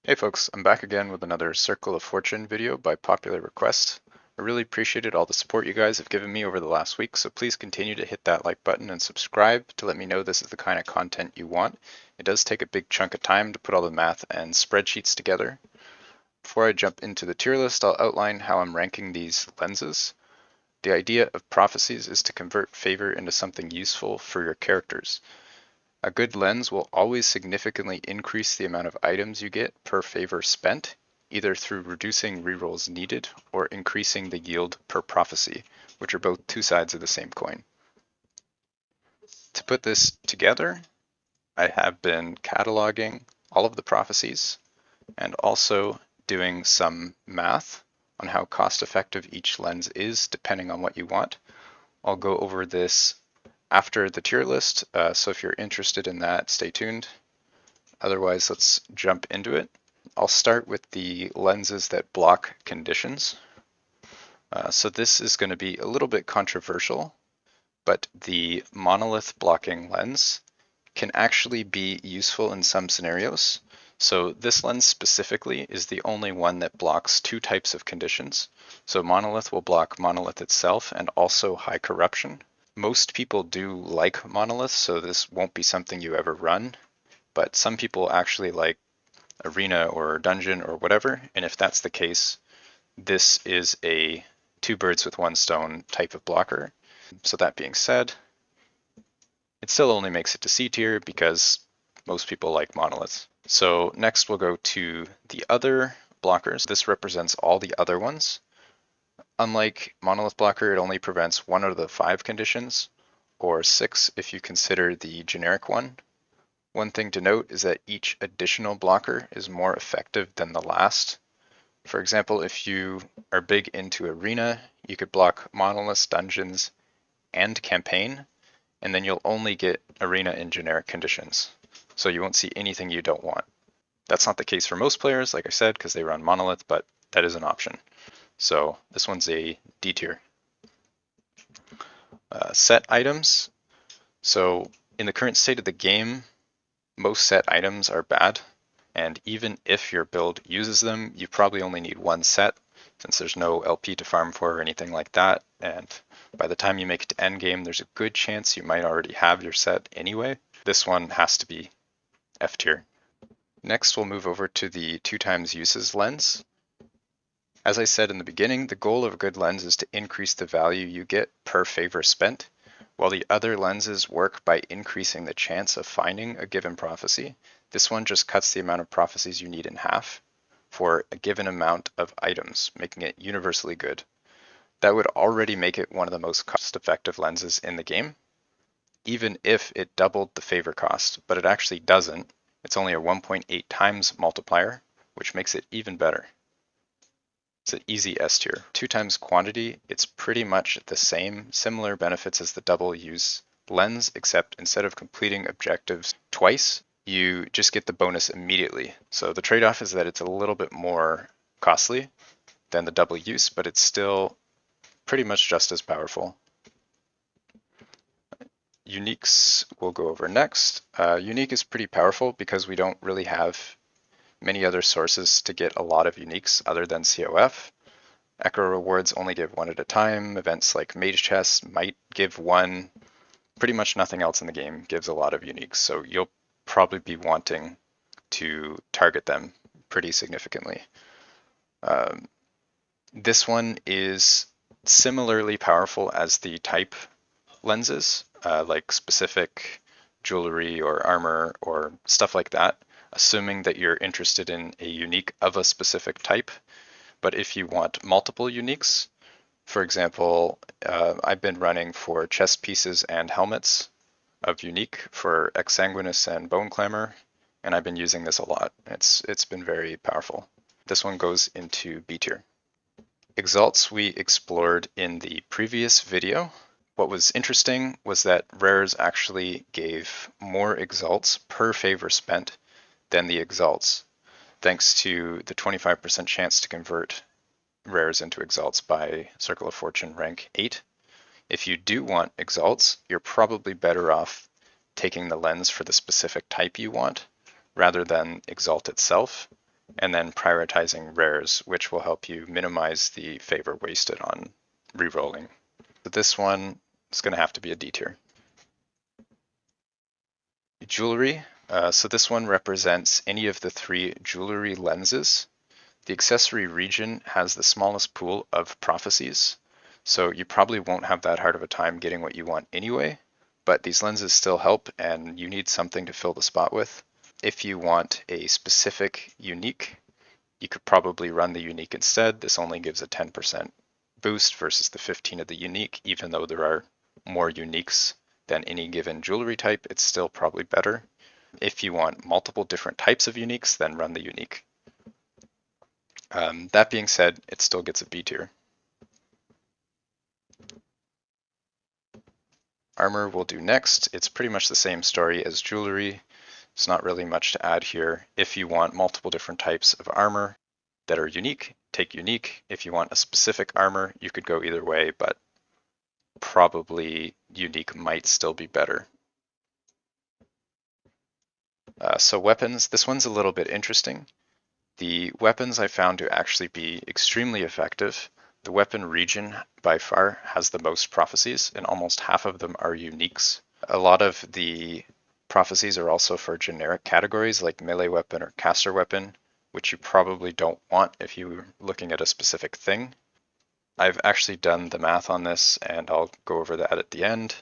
Hey folks, I'm back again with another Circle of Fortune video by popular request. I really appreciated all the support you guys have given me over the last week, so please continue to hit that like button and subscribe to let me know this is the kind of content you want. It does take a big chunk of time to put all the math and spreadsheets together. Before I jump into the tier list, I'll outline how I'm ranking these lenses. The idea of prophecies is to convert favor into something useful for your characters. A good lens will always significantly increase the amount of items you get per favor spent, either through reducing rerolls needed or increasing the yield per prophecy, which are both two sides of the same coin. To put this together, I have been cataloging all of the prophecies and also doing some math on how cost effective each lens is depending on what you want. I'll go over this after the tier list, so if you're interested in that, stay tuned. Otherwise, let's jump into it. I'll start with the lenses that block conditions. So this is going to be a little bit controversial, but the monolith blocking lens can actually be useful in some scenarios. So this lens specifically is the only one that blocks two types of conditions. So monolith will block monolith itself and also high corruption. Most people do like monoliths, so this won't be something you ever run, but some people actually like arena or dungeon or whatever, and if that's the case, this is a two birds with one stone type of blocker. So that being said, it still only makes it to C tier because most people like monoliths. So next we'll go to the other blockers. This represents all the other ones. Unlike monolith blocker, it only prevents one out of the 5 conditions, or 6 if you consider the generic one. One thing to note is that each additional blocker is more effective than the last. For example, if you are big into arena, you could block monoliths, dungeons, and campaign, and then you'll only get arena in generic conditions. So you won't see anything you don't want. That's not the case for most players, like I said, because they run monolith, but that is an option. So this one's a D tier. Set items. So in the current state of the game, most set items are bad, and even if your build uses them, you probably only need one set, since there's no LP to farm for or anything like that, and by the time you make it to endgame, there's a good chance you might already have your set anyway. This one has to be F tier. Next, we'll move over to the 2x uses lens. As I said in the beginning, the goal of a good lens is to increase the value you get per favor spent, while the other lenses work by increasing the chance of finding a given prophecy. This one just cuts the amount of prophecies you need in half for a given amount of items, making it universally good. That would already make it one of the most cost-effective lenses in the game, even if it doubled the favor cost, but it actually doesn't. It's only a 1.8 times multiplier, which makes it even better. It's an easy S tier. 2x quantity, it's pretty much the same, similar benefits as the double use lens, except instead of completing objectives twice, you just get the bonus immediately. So the trade-off is that it's a little bit more costly than the double use, but it's still pretty much just as powerful. Uniques we'll go over next. Unique is pretty powerful because we don't really have many other sources to get a lot of uniques other than COF. Echo rewards only give one at a time. Events like Mage Chest might give one. Pretty much nothing else in the game gives a lot of uniques, so you'll probably be wanting to target them pretty significantly. This one is similarly powerful as the type lenses, like specific jewelry or armor or stuff like that, assuming that you're interested in a unique of a specific type. But if you want multiple uniques, for example, I've been running for chest pieces and helmets of unique for Exsanguinous and Bone Clamor, and I've been using this a lot. It's been very powerful. This one goes into B tier. Exalts we explored in the previous video. What was interesting was that rares actually gave more exalts per favor spent than the exalts, thanks to the 25% chance to convert rares into exalts by Circle of Fortune rank 8. If you do want exalts, you're probably better off taking the lens for the specific type you want rather than exalt itself, and then prioritizing rares, which will help you minimize the favor wasted on rerolling. But this one is going to have to be a D tier. Jewelry. So this one represents any of the 3 jewelry lenses. The accessory region has the smallest pool of prophecies, so you probably won't have that hard of a time getting what you want anyway, but these lenses still help and you need something to fill the spot with. If you want a specific unique, you could probably run the unique instead. This only gives a 10% boost versus the 15 of the unique, even though there are more uniques than any given jewelry type, it's still probably better. If you want multiple different types of uniques, then run the unique. That being said, it still gets a B tier. Armor will do next. It's pretty much the same story as jewelry. There's not really much to add here. If you want multiple different types of armor that are unique, take unique. If you want a specific armor, you could go either way, but probably unique might still be better. So weapons, this one's a little bit interesting. The weapons I found to actually be extremely effective. The weapon region by far has the most prophecies, and almost half of them are uniques. A lot of the prophecies are also for generic categories like melee weapon or caster weapon, which you probably don't want if you're looking at a specific thing. I've actually done the math on this, and I'll go over that at the end.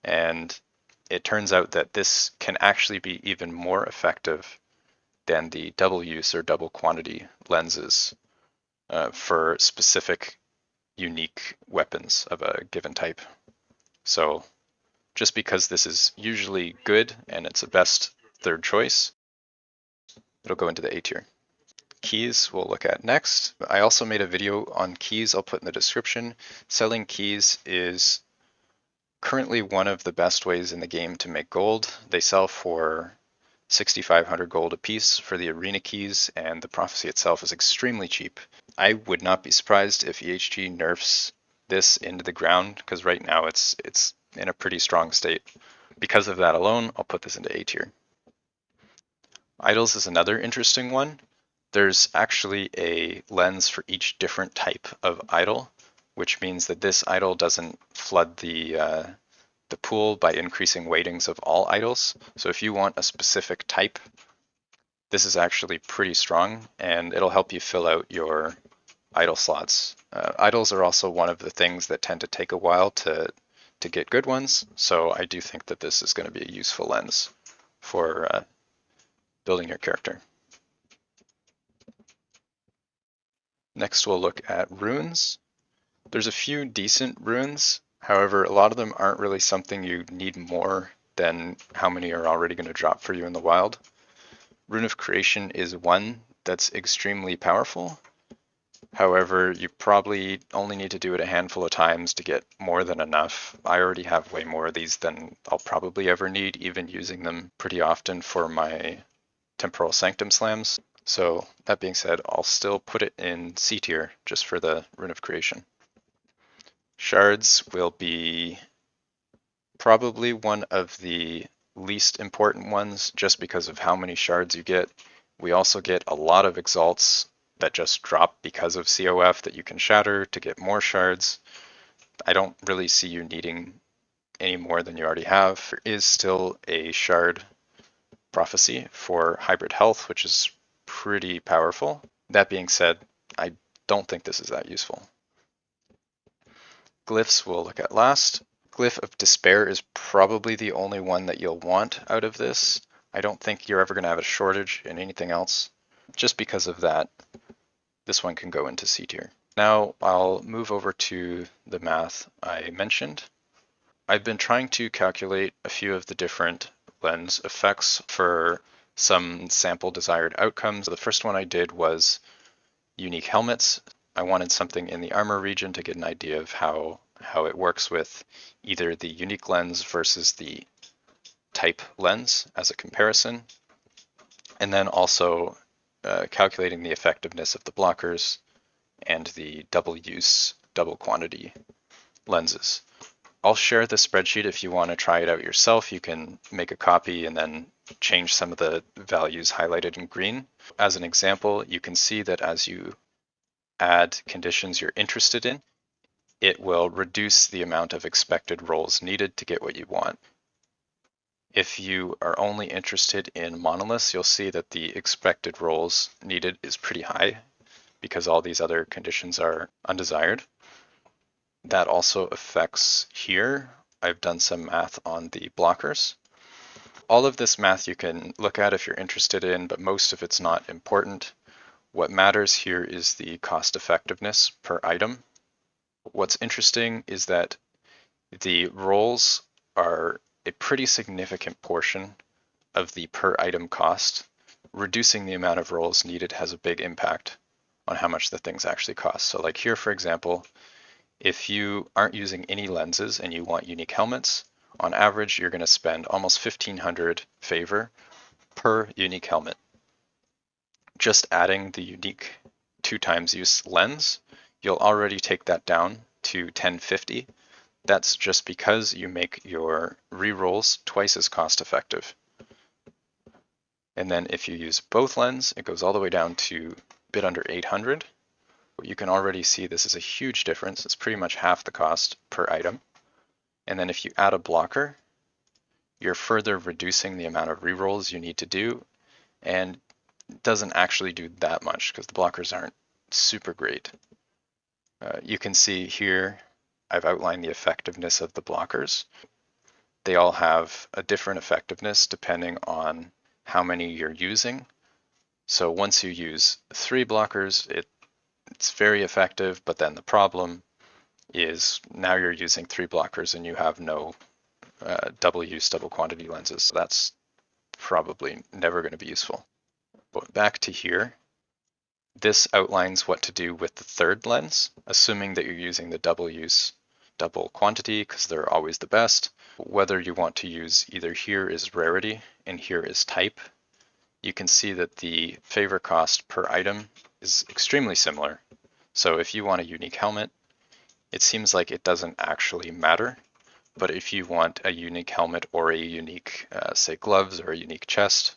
And it turns out that this can actually be even more effective than the double use or double quantity lenses for specific unique weapons of a given type. So just because this is usually good and it's a best third choice, it'll go into the A tier. Keys we'll look at next. I also made a video on keys I'll put in the description. Selling keys is currently one of the best ways in the game to make gold. They sell for 6,500 gold a piece for the arena keys, and the prophecy itself is extremely cheap. I would not be surprised if EHG nerfs this into the ground, because right now it's in a pretty strong state. Because of that alone, I'll put this into A tier. Idols is another interesting one. There's actually a lens for each different type of idol, which means that this idol doesn't flood the pool by increasing weightings of all idols. So if you want a specific type, this is actually pretty strong, and it'll help you fill out your idol slots. Idols are also one of the things that tend to take a while to get good ones, so I do think that this is going to be a useful lens for building your character. Next we'll look at runes. There's a few decent runes, however a lot of them aren't really something you need more than how many are already going to drop for you in the wild. Rune of Creation is one that's extremely powerful. However, you probably only need to do it a handful of times to get more than enough. I already have way more of these than I'll probably ever need, even using them pretty often for my Temporal Sanctum slams. So that being said, I'll still put it in C tier just for the Rune of Creation. Shards will be probably one of the least important ones just because of how many shards you get. We also get a lot of exalts that just drop because of COF that you can shatter to get more shards. I don't really see you needing any more than you already have. There is still a shard prophecy for hybrid health, which is pretty powerful. That being said, I don't think this is that useful. Glyphs we'll look at last. Glyph of Despair is probably the only one that you'll want out of this. I don't think you're ever going to have a shortage in anything else. Just because of that, this one can go into C tier. Now I'll move over to the math I mentioned. I've been trying to calculate a few of the different lens effects for some sample desired outcomes. The first one I did was unique helmets. I wanted something in the armor region to get an idea of how it works with either the unique lens versus the type lens as a comparison, and then also calculating the effectiveness of the blockers and the double use, double quantity lenses. I'll share the spreadsheet if you want to try it out yourself. You can make a copy and then change some of the values highlighted in green. As an example, you can see that as you add conditions you're interested in, it will reduce the amount of expected rolls needed to get what you want. If you are only interested in monoliths, you'll see that the expected rolls needed is pretty high because all these other conditions are undesired. That also affects here. I've done some math on the blockers. All of this math you can look at if you're interested in, but most of it's not important. What matters here is the cost effectiveness per item. What's interesting is that the rolls are a pretty significant portion of the per item cost. Reducing the amount of rolls needed has a big impact on how much the things actually cost. So like here, for example, if you aren't using any lenses and you want unique helmets, on average, you're going to spend almost 1,500 favor per unique helmet. Just adding the unique 2x use lens, you'll already take that down to 1050. That's just because you make your rerolls twice as cost effective. And then if you use both lens, it goes all the way down to a bit under 800. You can already see this is a huge difference. It's pretty much half the cost per item. And then if you add a blocker, you're further reducing the amount of rerolls you need to do, and it doesn't actually do that much because the blockers aren't super great. You can see here I've outlined the effectiveness of the blockers. They all have a different effectiveness depending on how many you're using. So once you use 3 blockers, it's very effective, but then the problem is now you're using 3 blockers and you have no double use, double quantity lenses. So that's probably never going to be useful. But back to here, this outlines what to do with the third lens, assuming that you're using the double use, double quantity, because they're always the best. Whether you want to use either here is rarity and here is type, you can see that the favor cost per item is extremely similar. So if you want a unique helmet, it seems like it doesn't actually matter. But if you want a unique helmet or a unique, say, gloves or a unique chest,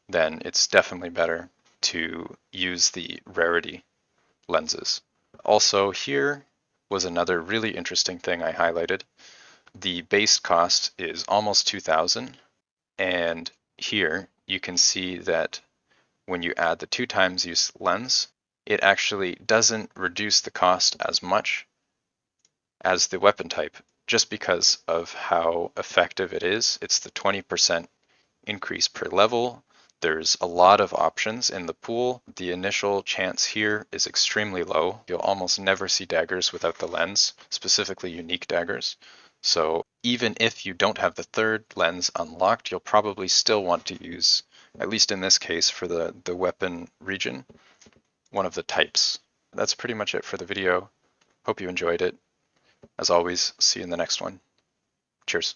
then it's definitely better to use the rarity lenses. Also, here was another really interesting thing I highlighted. The base cost is almost 2,000, and here you can see that when you add the 2x use lens, it actually doesn't reduce the cost as much as the weapon type, just because of how effective it is. It's the 20% increase per level. There's a lot of options in the pool. The initial chance here is extremely low. You'll almost never see daggers without the lens, specifically unique daggers. So even if you don't have the third lens unlocked, you'll probably still want to use, at least in this case for the weapon region, one of the types. That's pretty much it for the video. Hope you enjoyed it. As always, see you in the next one. Cheers.